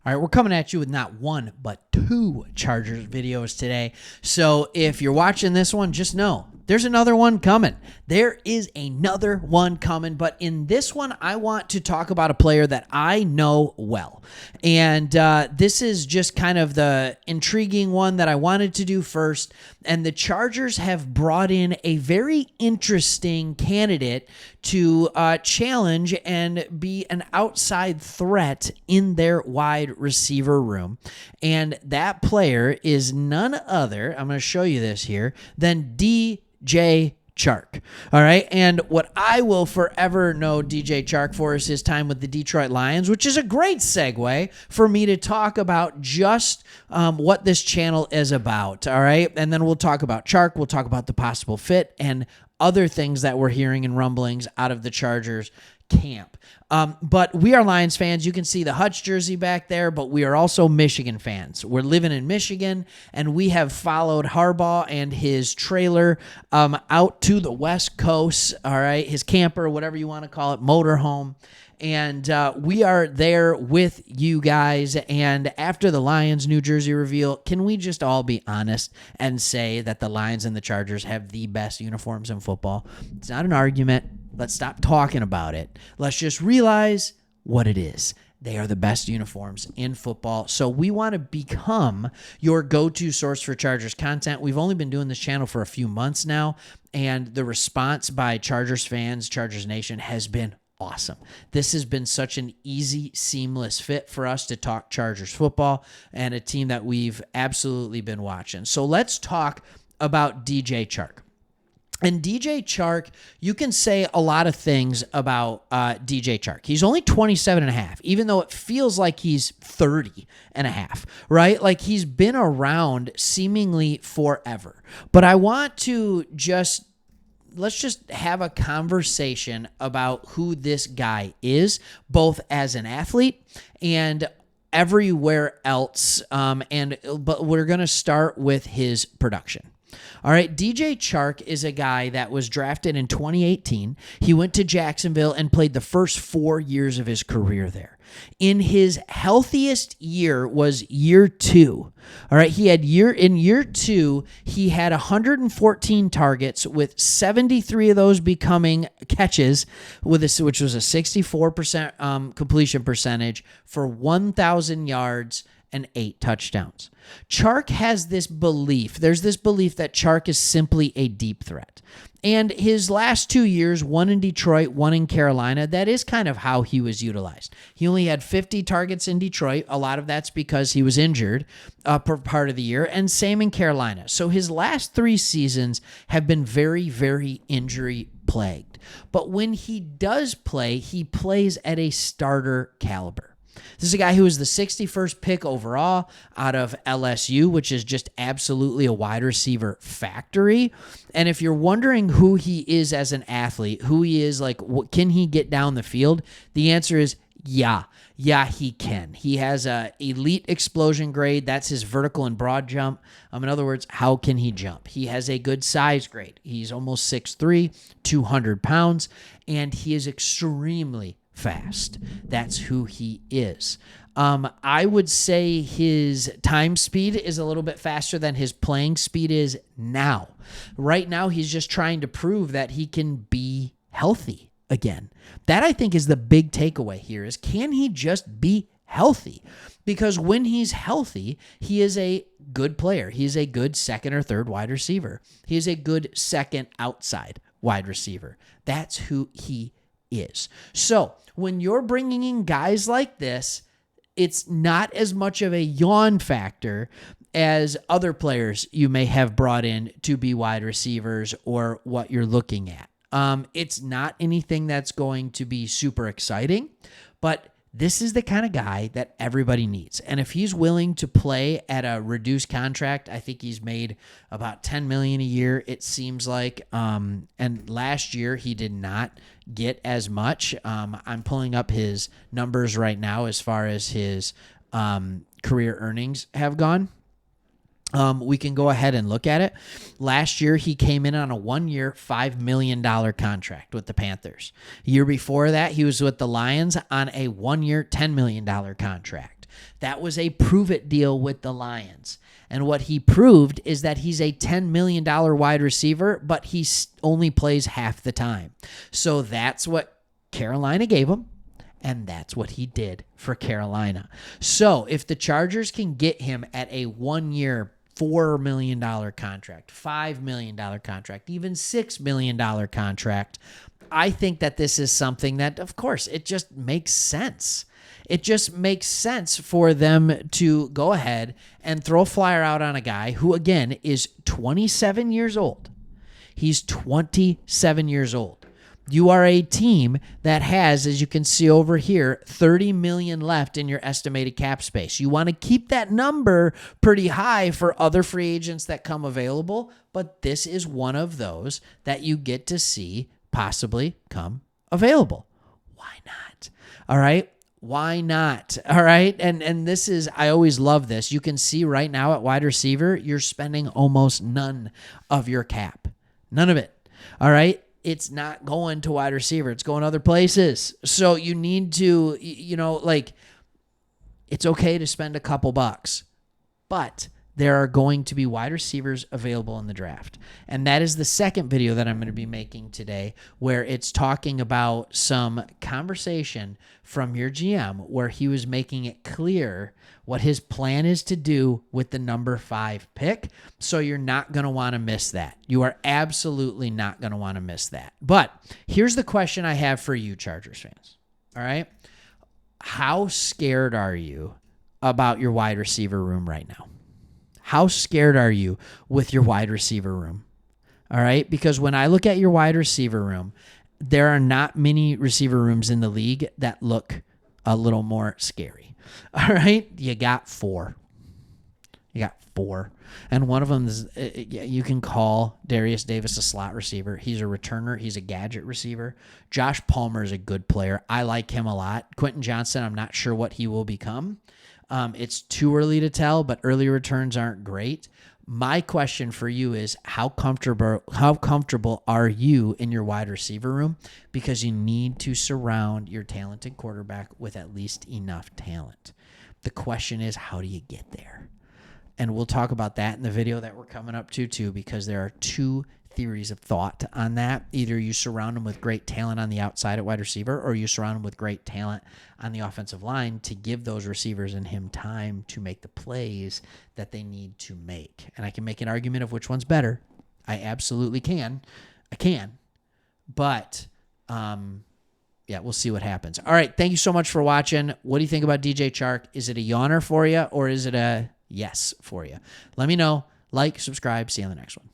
All right, we're coming at you with not one, but two Chargers videos today. So if you're watching this one, just know there's another one coming. There is another one coming, but in this one, I want to talk about a player that I know well. And this is just kind of the intriguing one that I wanted to do first. And the Chargers have brought in a very interesting candidate to challenge and be an outside threat in their wide receiver room. And that player is none other, I'm going to show you this here, than DJ Chark. All right. And what I will forever know DJ Chark for is his time with the Detroit Lions, which is a great segue for me to talk about just what this channel is about. All right. And then we'll talk about Chark. We'll talk about the possible fit and other things that we're hearing and rumblings out of the Chargers camp. But we are Lions fans. You can see the Hutch jersey back there, but we are also Michigan fans. We're living in Michigan, and we have followed Harbaugh and his trailer out to the West Coast, all right, his camper, whatever you want to call it, motorhome. And we are there with you guys. And after the Lions New Jersey reveal, can we just all be honest and say that the Lions and the Chargers have the best uniforms in football? It's not an argument. Let's stop talking about it. Let's just realize what it is. They are the best uniforms in football. So we want to become your go-to source for Chargers content. We've only been doing this channel for a few months now, and the response by Chargers fans, Chargers Nation, has been awesome. This has been such an easy, seamless fit for us to talk Chargers football and a team that we've absolutely been watching. So let's talk about DJ Chark. And DJ Chark, you can say a lot of things about DJ Chark. He's only 27 and a half, even though it feels like he's 30 and a half, right? Like he's been around seemingly forever. But I want to let's just have a conversation about who this guy is, both as an athlete and everywhere else. But we're going to start with his production. All right, DJ Chark is a guy that was drafted in 2018. He went to Jacksonville and played the first 4 years of his career there. In his healthiest year was year 2. All right, in year 2, he had 114 targets with 73 of those becoming catches, which was a 64% completion percentage for 1,000 yards and 8 touchdowns. Chark has this belief. There's this belief that Chark is simply a deep threat. And his last 2 years, one in Detroit, one in Carolina, that is kind of how he was utilized. He only had 50 targets in Detroit. A lot of that's because he was injured for part of the year, and same in Carolina. So his last 3 seasons have been very, very injury plagued. But when he does play, he plays at a starter caliber. This is a guy who was the 61st pick overall out of LSU, which is just absolutely a wide receiver factory. And if you're wondering who he is as an athlete, who he is, like, can he get down the field? The answer is yeah. Yeah, he can. He has a elite explosion grade. That's his vertical and broad jump. In other words, how can he jump? He has a good size grade. He's almost 6'3", 200 pounds, and he is extremely fast. That's who he is. I would say his time speed is a little bit faster than his playing speed is now. Right now, he's just trying to prove that he can be healthy again. That, I think, is the big takeaway here is, can he just be healthy? Because when he's healthy, he is a good player. He is a good second or third wide receiver. He is a good second outside wide receiver. That's who he is. So when you're bringing in guys like this, it's not as much of a yawn factor as other players you may have brought in to be wide receivers or what you're looking at. It's not anything that's going to be super exciting, but this is the kind of guy that everybody needs. And if he's willing to play at a reduced contract, I think he's made about $10 million a year, it seems like. And last year he did not get as much. I'm pulling up his numbers right now as far as his career earnings have gone. We can go ahead and look at it. Last year, he came in on a 1-year, $5 million contract with the Panthers. The year before that, he was with the Lions on a 1-year, $10 million contract. That was a prove-it deal with the Lions. And what he proved is that he's a $10 million wide receiver, but he only plays half the time. So that's what Carolina gave him, and that's what he did for Carolina. So if the Chargers can get him at a 1-year, $4 million contract, $5 million contract, even $6 million contract, I think that this is something that, of course, it just makes sense. It just makes sense for them to go ahead and throw a flyer out on a guy who, again, is 27 years old. He's 27 years old. You are a team that has, as you can see over here, $30 million left in your estimated cap space. You want to keep that number pretty high for other free agents that come available, but this is one of those that you get to see possibly come available. Why not? All right. Why not? All right. And this is, I always love this. You can see right now at wide receiver, you're spending almost none of your cap. None of it. All right. It's not going to wide receiver. It's going other places. So you need to, it's okay to spend a couple bucks, but there are going to be wide receivers available in the draft. And that is the second video that I'm going to be making today, where it's talking about some conversation from your GM where he was making it clear what his plan is to do with the number 5 pick. So you're not going to want to miss that. You are absolutely not going to want to miss that. But here's the question I have for you, Chargers fans. All right. How scared are you about your wide receiver room right now? How scared are you with your wide receiver room? All right. Because when I look at your wide receiver room, there are not many receiver rooms in the league that look a little more scary. All right. You got 4. And one of them is, you can call Darius Davis a slot receiver. He's a returner. He's a gadget receiver. Josh Palmer is a good player. I like him a lot. Quentin Johnson, I'm not sure what he will become. It's too early to tell, but early returns aren't great. My question for you is how comfortable are you in your wide receiver room? Because you need to surround your talented quarterback with at least enough talent. The question is, how do you get there? And we'll talk about that in the video that we're coming up to too, because there are 2 theories of thought on that. Either you surround them with great talent on the outside at wide receiver, or you surround them with great talent on the offensive line to give those receivers and him time to make the plays that they need to make. And I can make an argument of which one's better. I absolutely can. But, we'll see what happens. All right. Thank you so much for watching. What do you think about DJ Chark? Is it a yawner for you, or is it a yes for you? Let me know. Like, subscribe. See you on the next one.